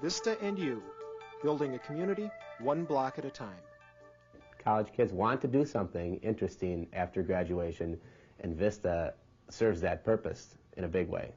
VISTA and you, building a community one block at a time. College kids want to do something interesting after graduation, and VISTA serves that purpose in a big way.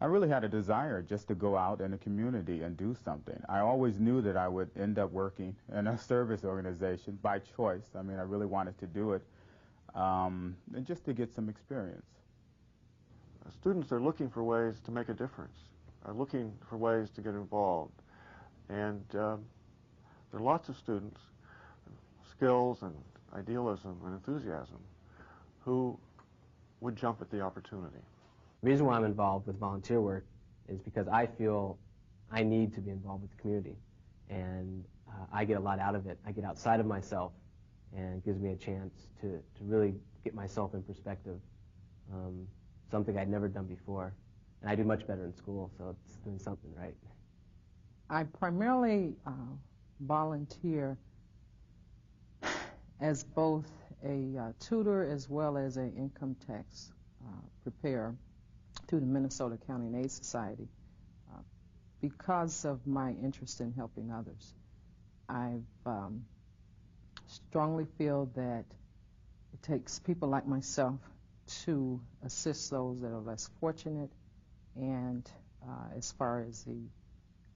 I really had a desire just to go out in the community and do something. I always knew that I would end up working in a service organization by choice. I mean, I really wanted to do it, and just to get some experience. Students are looking for ways to make a difference, are looking for ways to get involved. And there are lots of students, skills and idealism and enthusiasm, who would jump at the opportunity. The reason why I'm involved with volunteer work is because I feel I need to be involved with the community, and I get a lot out of it. I get outside of myself, and it gives me a chance to really get myself in perspective, something I'd never done before. And I do much better in school, so it's doing something right. I primarily volunteer as both a tutor as well as an income tax preparer through the Minnesota Accounting Aid Society because of my interest in helping others. I strongly feel that it takes people like myself to assist those that are less fortunate, and as far as the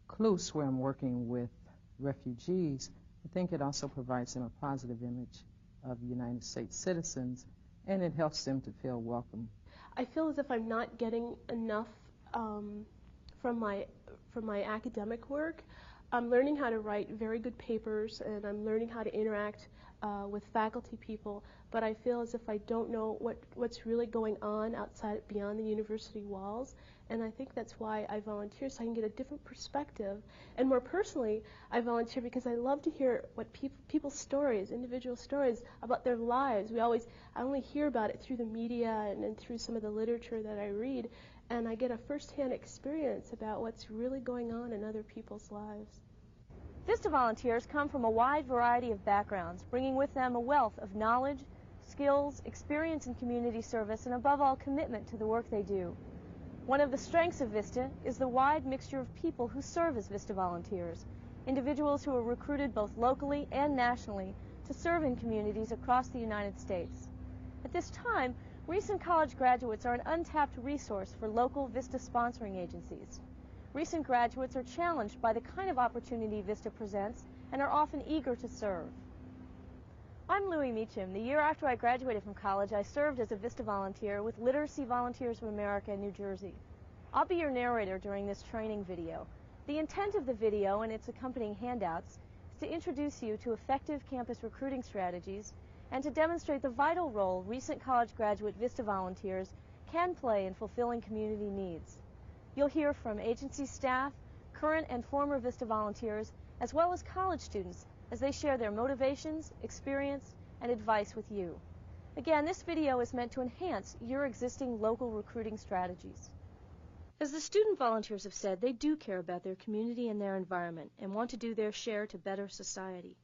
CLUS, where I'm working with refugees, I think it also provides them a positive image of United States citizens, and it helps them to feel welcome. I feel as if I'm not getting enough from my academic work. I'm learning how to write very good papers, and I'm learning how to interact with faculty people, but I feel as if I don't know what's really going on outside, beyond the university walls, and I think that's why I volunteer, so I can get a different perspective. And more personally, I volunteer because I love to hear what people's stories, individual stories about their lives. I only hear about it through the media and through some of the literature that I read, and I get a first-hand experience about what's really going on in other people's lives. VISTA volunteers come from a wide variety of backgrounds, bringing with them a wealth of knowledge, skills, experience in community service, and above all, commitment to the work they do. One of the strengths of VISTA is the wide mixture of people who serve as VISTA volunteers, individuals who are recruited both locally and nationally to serve in communities across the United States. At this time, recent college graduates are an untapped resource for local VISTA sponsoring agencies. Recent graduates are challenged by the kind of opportunity VISTA presents and are often eager to serve. I'm Louie Meacham. The year after I graduated from college, I served as a VISTA volunteer with Literacy Volunteers of America in New Jersey. I'll be your narrator during this training video. The intent of the video and its accompanying handouts is to introduce you to effective campus recruiting strategies and to demonstrate the vital role recent college graduate VISTA volunteers can play in fulfilling community needs. You'll hear from agency staff, current and former VISTA volunteers, as well as college students as they share their motivations, experience, and advice with you. Again, this video is meant to enhance your existing local recruiting strategies. As the student volunteers have said, they do care about their community and their environment and want to do their share to better society.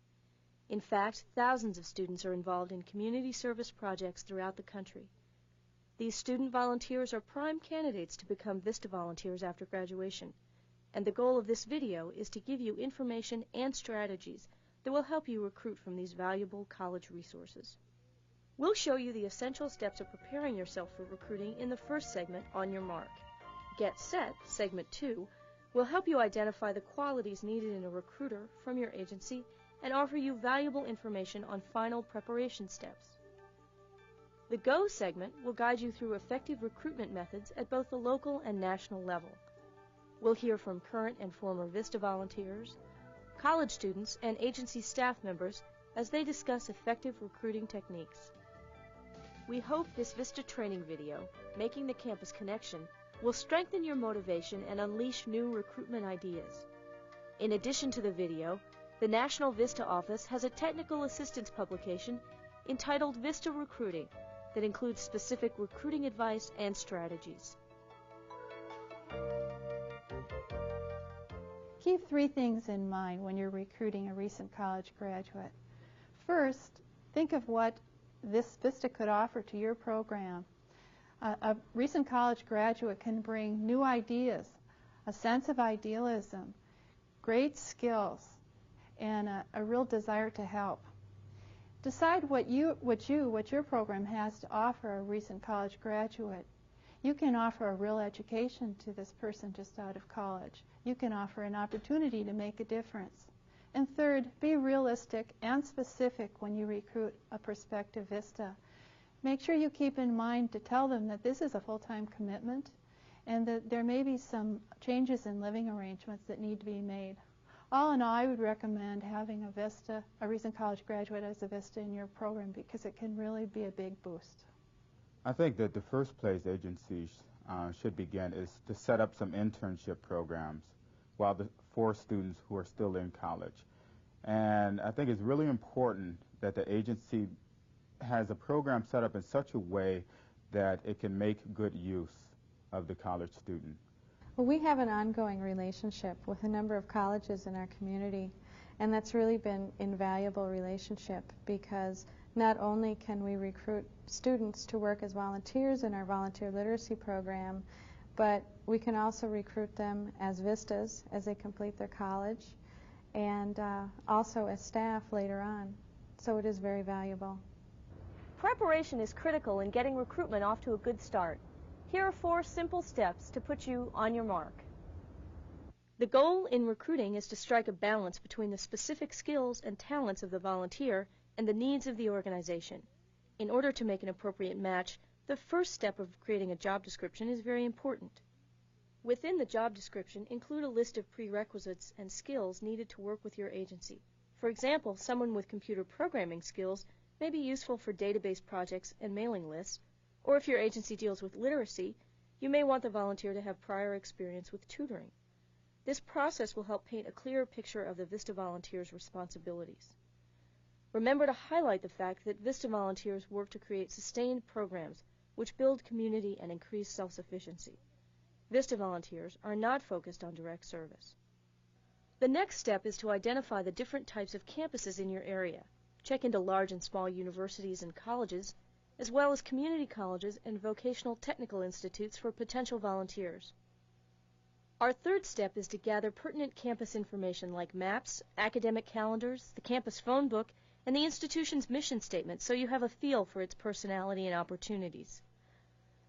In fact, thousands of students are involved in community service projects throughout the country. These student volunteers are prime candidates to become VISTA volunteers after graduation, and the goal of this video is to give you information and strategies that will help you recruit from these valuable college resources. We'll show you the essential steps of preparing yourself for recruiting in the first segment, On Your Mark. Get Set, segment 2, will help you identify the qualities needed in a recruiter from your agency and offer you valuable information on final preparation steps. The Go segment will guide you through effective recruitment methods at both the local and national level. We'll hear from current and former VISTA volunteers, college students, and agency staff members as they discuss effective recruiting techniques. We hope this VISTA training video, Making the Campus Connection, will strengthen your motivation and unleash new recruitment ideas. In addition to the video, the National VISTA Office has a technical assistance publication entitled VISTA Recruiting that includes specific recruiting advice and strategies. Keep three things in mind when you're recruiting a recent college graduate. First, think of what this VISTA could offer to your program. A recent college graduate can bring new ideas, a sense of idealism, great skills, and a real desire to help. Decide what your program has to offer a recent college graduate. You can offer a real education to this person just out of college. You can offer an opportunity to make a difference. And third, be realistic and specific when you recruit a prospective VISTA. Make sure you keep in mind to tell them that this is a full-time commitment and that there may be some changes in living arrangements that need to be made. All in all, I would recommend having a VISTA, a recent college graduate as a VISTA in your program because it can really be a big boost. I think that the first place agencies should begin is to set up some internship programs for students who are still in college. And I think it's really important that the agency has a program set up in such a way that it can make good use of the college student. Well, we have an ongoing relationship with a number of colleges in our community, and that's really been an invaluable relationship because not only can we recruit students to work as volunteers in our volunteer literacy program, but we can also recruit them as VISTAs as they complete their college and also as staff later on. So it is very valuable. Preparation is critical in getting recruitment off to a good start. Here are 4 simple steps to put you on your mark. The goal in recruiting is to strike a balance between the specific skills and talents of the volunteer and the needs of the organization. In order to make an appropriate match, the first step of creating a job description is very important. Within the job description, include a list of prerequisites and skills needed to work with your agency. For example, someone with computer programming skills may be useful for database projects and mailing lists, or if your agency deals with literacy, you may want the volunteer to have prior experience with tutoring. This process will help paint a clearer picture of the VISTA volunteer's responsibilities. Remember to highlight the fact that VISTA volunteers work to create sustained programs which build community and increase self-sufficiency. VISTA volunteers are not focused on direct service. The next step is to identify the different types of campuses in your area. Check into large and small universities and colleges, as well as community colleges and vocational technical institutes for potential volunteers. Our third step is to gather pertinent campus information like maps, academic calendars, the campus phone book, and the institution's mission statement so you have a feel for its personality and opportunities.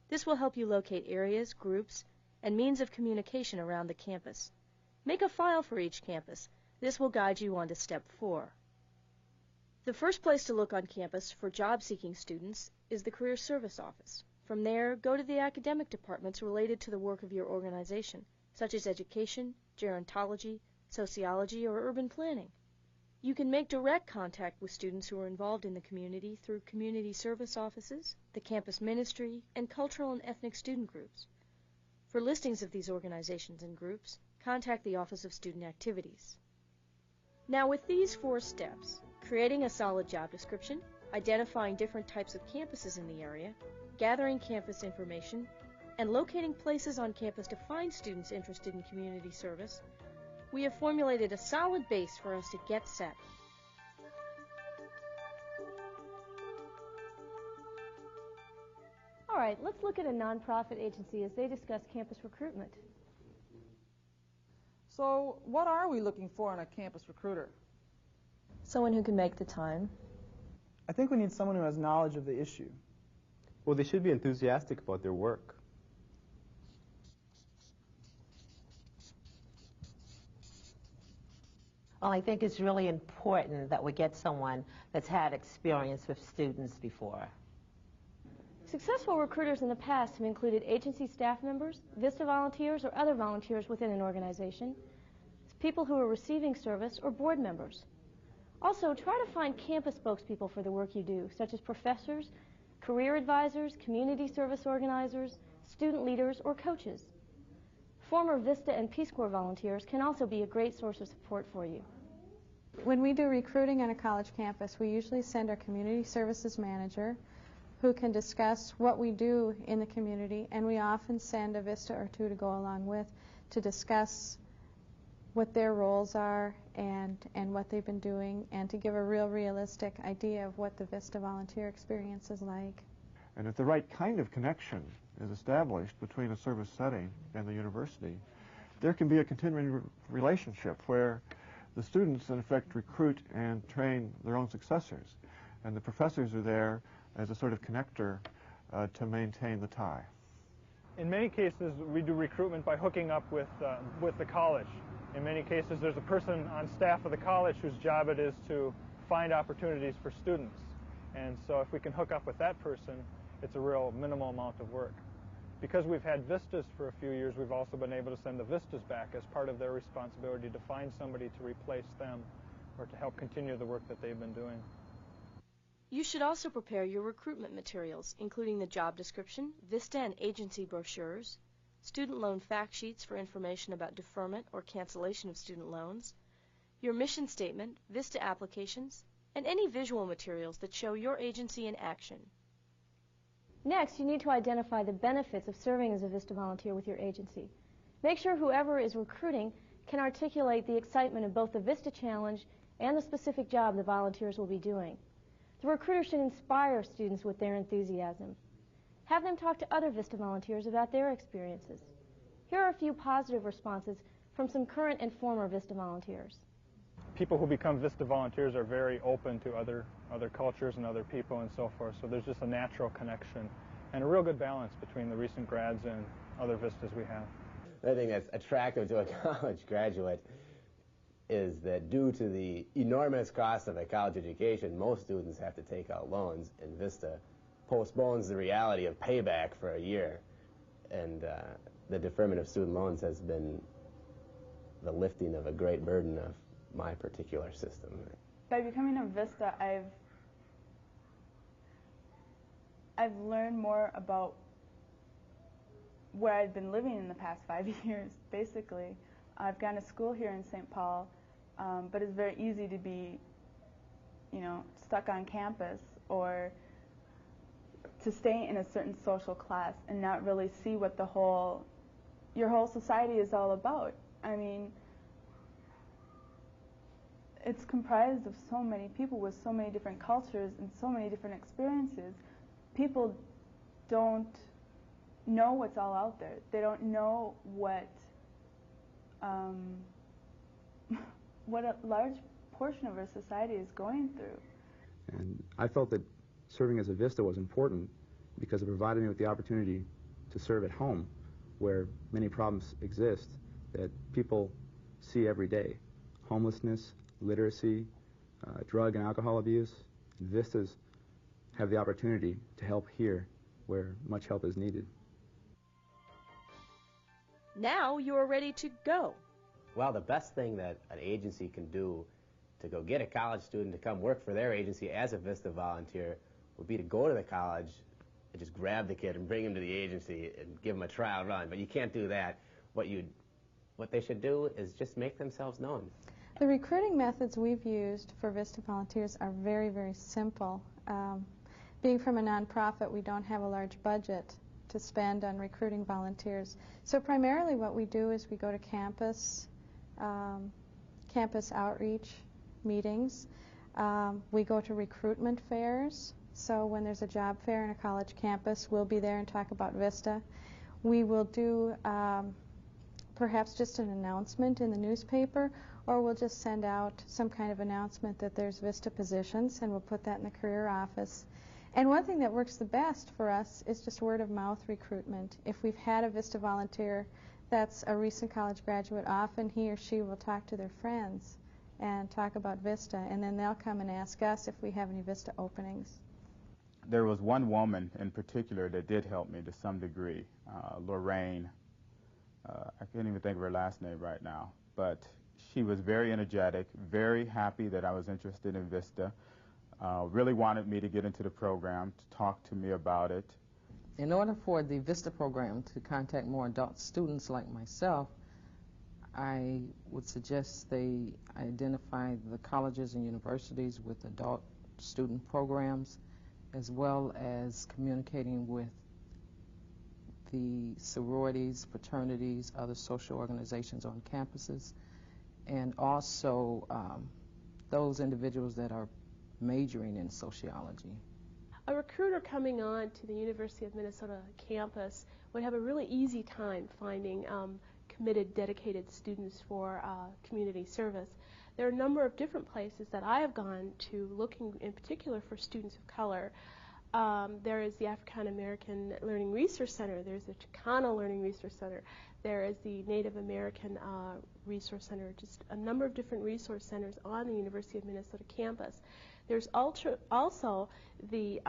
This will help you locate areas, groups, and means of communication around the campus. Make a file for each campus. This will guide you on to step 4. The first place to look on campus for job-seeking students is the Career Service Office. From there, go to the academic departments related to the work of your organization, such as education, gerontology, sociology, or urban planning. You can make direct contact with students who are involved in the community through community service offices, the campus ministry, and cultural and ethnic student groups. For listings of these organizations and groups, contact the Office of Student Activities. Now, with these 4 steps, creating a solid job description, identifying different types of campuses in the area, gathering campus information, and locating places on campus to find students interested in community service, we have formulated a solid base for us to get set. All right, let's look at a nonprofit agency as they discuss campus recruitment. So, what are we looking for in a campus recruiter? Someone who can make the time. I think we need someone who has knowledge of the issue. Well, they should be enthusiastic about their work. Well, I think it's really important that we get someone that's had experience with students before. Successful recruiters in the past have included agency staff members, VISTA volunteers, or other volunteers within an organization, people who are receiving service, or board members. Also, try to find campus spokespeople for the work you do, such as professors, career advisors, community service organizers, student leaders, or coaches. Former VISTA and Peace Corps volunteers can also be a great source of support for you. When we do recruiting on a college campus, we usually send our community services manager who can discuss what we do in the community, and we often send a VISTA or 2 to go along with to discuss what their roles are and what they've been doing, and to give a real realistic idea of what the VISTA volunteer experience is like. And if the right kind of connection is established between a service setting and the university, there can be a continuing relationship where the students, in effect, recruit and train their own successors, and the professors are there as a sort of connector to maintain the tie. In many cases, we do recruitment by hooking up with the college. In many cases, there's a person on staff of the college whose job it is to find opportunities for students. And so if we can hook up with that person, it's a real minimal amount of work. Because we've had VISTAs for a few years, we've also been able to send the VISTAs back as part of their responsibility to find somebody to replace them or to help continue the work that they've been doing. You should also prepare your recruitment materials, including the job description, VISTA and agency brochures, student loan fact sheets for information about deferment or cancellation of student loans, your mission statement, VISTA applications, and any visual materials that show your agency in action. Next, you need to identify the benefits of serving as a VISTA volunteer with your agency. Make sure whoever is recruiting can articulate the excitement of both the VISTA challenge and the specific job the volunteers will be doing. The recruiter should inspire students with their enthusiasm. Have them talk to other VISTA volunteers about their experiences. Here are a few positive responses from some current and former VISTA volunteers. People who become VISTA volunteers are very open to other cultures and other people and so forth, so there's just a natural connection and a real good balance between the recent grads and other VISTAs we have. The thing that's attractive to a college graduate is that due to the enormous cost of a college education, most students have to take out loans, and VISTA postpones the reality of payback for a year. And the deferment of student loans has been the lifting of a great burden of my particular system. By becoming a VISTA, I've learned more about where I've been living in the past 5 years, basically. I've gone to school here in St. Paul, but it's very easy to be, stuck on campus or to stay in a certain social class and not really see what your whole society is all about. I mean, it's comprised of so many people with so many different cultures and so many different experiences. People don't know what's all out there. They don't know what a large portion of our society is going through. And I felt that serving as a VISTA was important because it provided me with the opportunity to serve at home, where many problems exist that people see every day. Homelessness, literacy, drug and alcohol abuse. And VISTAs have the opportunity to help here where much help is needed. Now you are ready to go. Well, the best thing that an agency can do to go get a college student to come work for their agency as a VISTA volunteer would be to go to the college and just grab the kid and bring him to the agency and give him a trial run. But you can't do that. What they should do is just make themselves known. The recruiting methods we've used for VISTA volunteers are very, very simple. Being from a nonprofit, we don't have a large budget to spend on recruiting volunteers. So primarily what we do is we go to campus outreach meetings. We go to recruitment fairs. So when there's a job fair in a college campus, we'll be there and talk about VISTA. We will do perhaps just an announcement in the newspaper, or we'll just send out some kind of announcement that there's VISTA positions, and we'll put that in the career office. And one thing that works the best for us is just word-of-mouth recruitment. If we've had a VISTA volunteer that's a recent college graduate, often he or she will talk to their friends and talk about VISTA, and then they'll come and ask us if we have any VISTA openings. There was one woman in particular that did help me to some degree, Lorraine. I can't even think of her last name right now, but she was very energetic, very happy that I was interested in VISTA, really wanted me to get into the program, to talk to me about it. In order for the VISTA program to contact more adult students like myself, I would suggest they identify the colleges and universities with adult student programs, as well as communicating with the sororities, fraternities, other social organizations on campuses, and also those individuals that are majoring in sociology. A recruiter coming on to the University of Minnesota campus would have a really easy time finding committed, dedicated students for community service. There are a number of different places that I have gone to looking in particular for students of color. There is the African American Learning Resource Center, there's the Chicano Learning Resource Center, there is the Native American Resource Center, just a number of different resource centers on the University of Minnesota campus. There's also the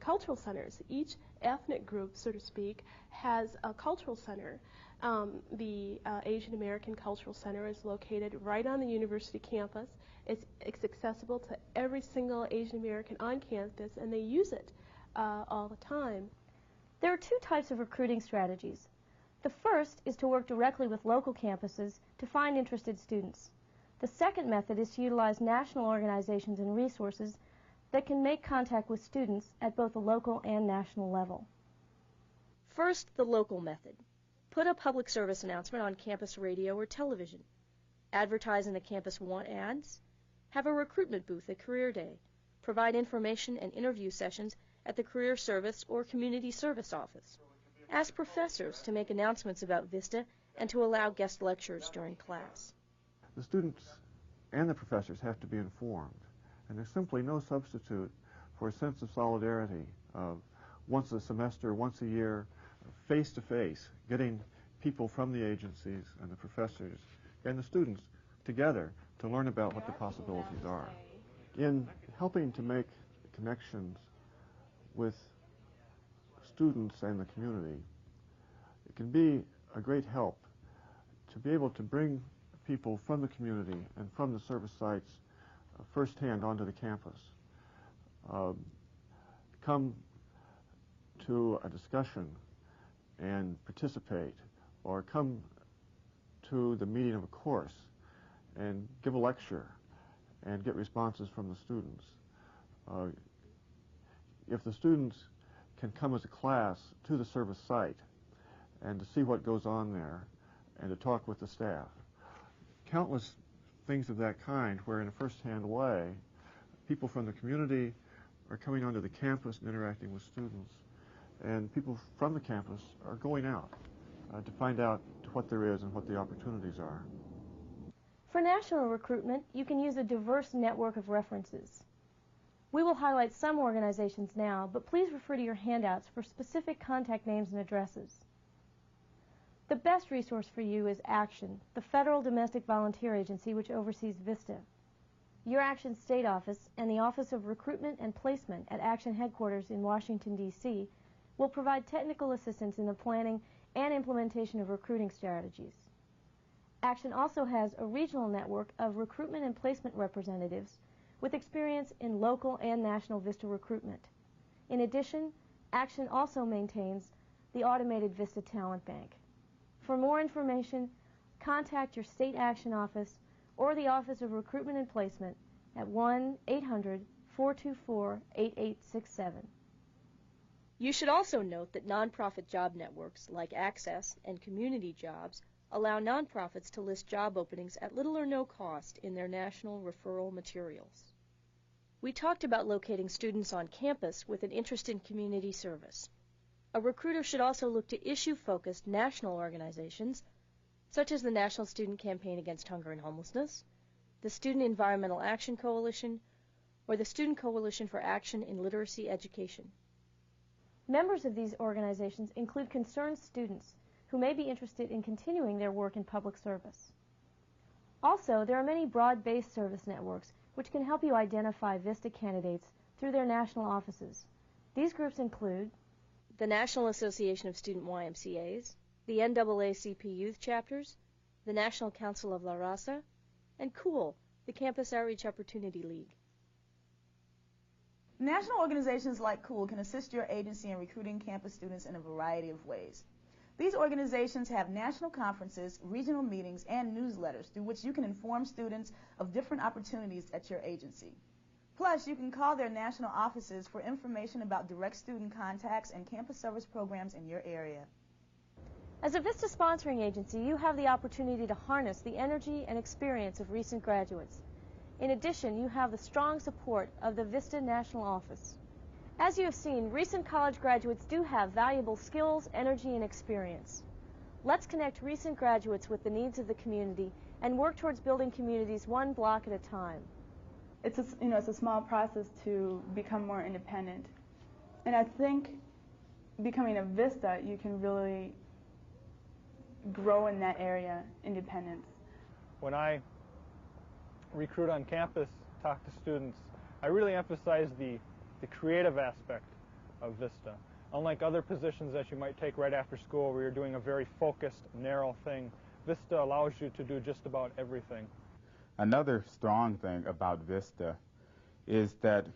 cultural centers. Each ethnic group, so to speak, has a cultural center. The Asian American Cultural Center is located right on the university campus. It's accessible to every single Asian American on campus, and they use it all the time. There are two types of recruiting strategies. The first is to work directly with local campuses to find interested students. The second method is to utilize national organizations and resources that can make contact with students at both the local and national level. First, the local method. Put a public service announcement on campus radio or television. Advertise in the Campus Want ads. Have a recruitment booth at Career Day. Provide information and interview sessions at the Career Service or Community Service Office. Ask professors to make announcements about VISTA and to allow guest lectures during class. The students and the professors have to be informed, and there's simply no substitute for a sense of solidarity of once a semester, once a year, face-to-face, getting people from the agencies and the professors and the students together to learn about what the possibilities are. In helping to make connections with students and the community, it can be a great help to be able to bring people from the community and from the service sites firsthand onto the campus. Come to a discussion and participate, or come to the meeting of a course and give a lecture and get responses from the students. If the students can come as a class to the service site and to see what goes on there and to talk with the staff, countless things of that kind where in a first-hand way people from the community are coming onto the campus and interacting with students, and people from the campus are going out to find out what there is and what the opportunities are. For national recruitment, you can use a diverse network of references. We will highlight some organizations now, but please refer to your handouts for specific contact names and addresses. The best resource for you is Action, the federal domestic volunteer agency which oversees VISTA. Your Action State Office and the Office of Recruitment and Placement at Action Headquarters in Washington, D.C. will provide technical assistance in the planning and implementation of recruiting strategies. Action also has a regional network of recruitment and placement representatives with experience in local and national VISTA recruitment. In addition, Action also maintains the automated VISTA Talent Bank. For more information, contact your State Action Office or the Office of Recruitment and Placement at 1-800-424-8867. You should also note that nonprofit job networks like Access and Community Jobs allow nonprofits to list job openings at little or no cost in their national referral materials. We talked about locating students on campus with an interest in community service. A recruiter should also look to issue-focused national organizations, such as the National Student Campaign Against Hunger and Homelessness, the Student Environmental Action Coalition, or the Student Coalition for Action in Literacy Education. Members of these organizations include concerned students who may be interested in continuing their work in public service. Also, there are many broad-based service networks which can help you identify VISTA candidates through their national offices. These groups include the National Association of Student YMCAs, the NAACP Youth Chapters, the National Council of La Raza, and COOL, the Campus Outreach Opportunity League. National organizations like COOL can assist your agency in recruiting campus students in a variety of ways. These organizations have national conferences, regional meetings, and newsletters through which you can inform students of different opportunities at your agency. Plus, you can call their national offices for information about direct student contacts and campus service programs in your area. As a VISTA sponsoring agency, you have the opportunity to harness the energy and experience of recent graduates. In addition, you have the strong support of the VISTA National Office. As you have seen, recent college graduates do have valuable skills, energy, and experience. Let's connect recent graduates with the needs of the community and work towards building communities one block at a time. It's a small process to become more independent. And I think becoming a VISTA, you can really grow in that area, independence. When I recruit on campus, talk to students, I really emphasize the creative aspect of VISTA. Unlike other positions that you might take right after school where you're doing a very focused, narrow thing, VISTA allows you to do just about everything. Another strong thing about VISTA is that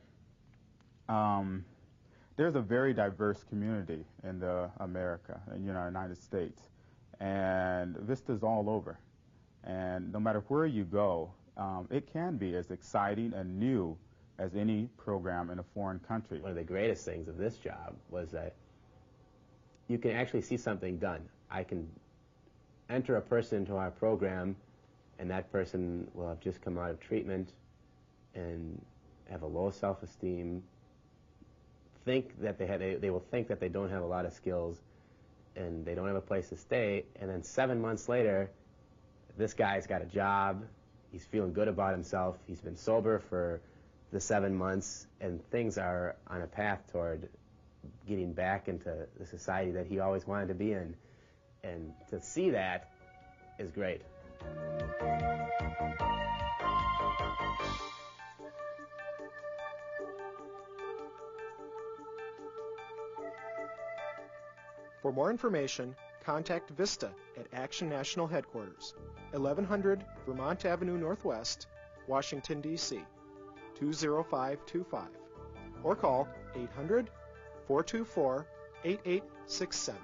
there's a very diverse community in America, in the United States, and VISTA's all over. And no matter where you go, it can be as exciting and new as any program in a foreign country. One of the greatest things of this job was that you can actually see something done. I can enter a person into our program, and that person will have just come out of treatment and have a low self-esteem, think that they will think that they don't have a lot of skills and they don't have a place to stay, and then 7 months later, this guy's got a job, he's feeling good about himself, he's been sober for the 7 months, and things are on a path toward getting back into the society that he always wanted to be in. And to see that is great. For more information, contact VISTA at Action National Headquarters, 1100 Vermont Avenue Northwest, Washington, D.C., 20525, or call 800-424-8867.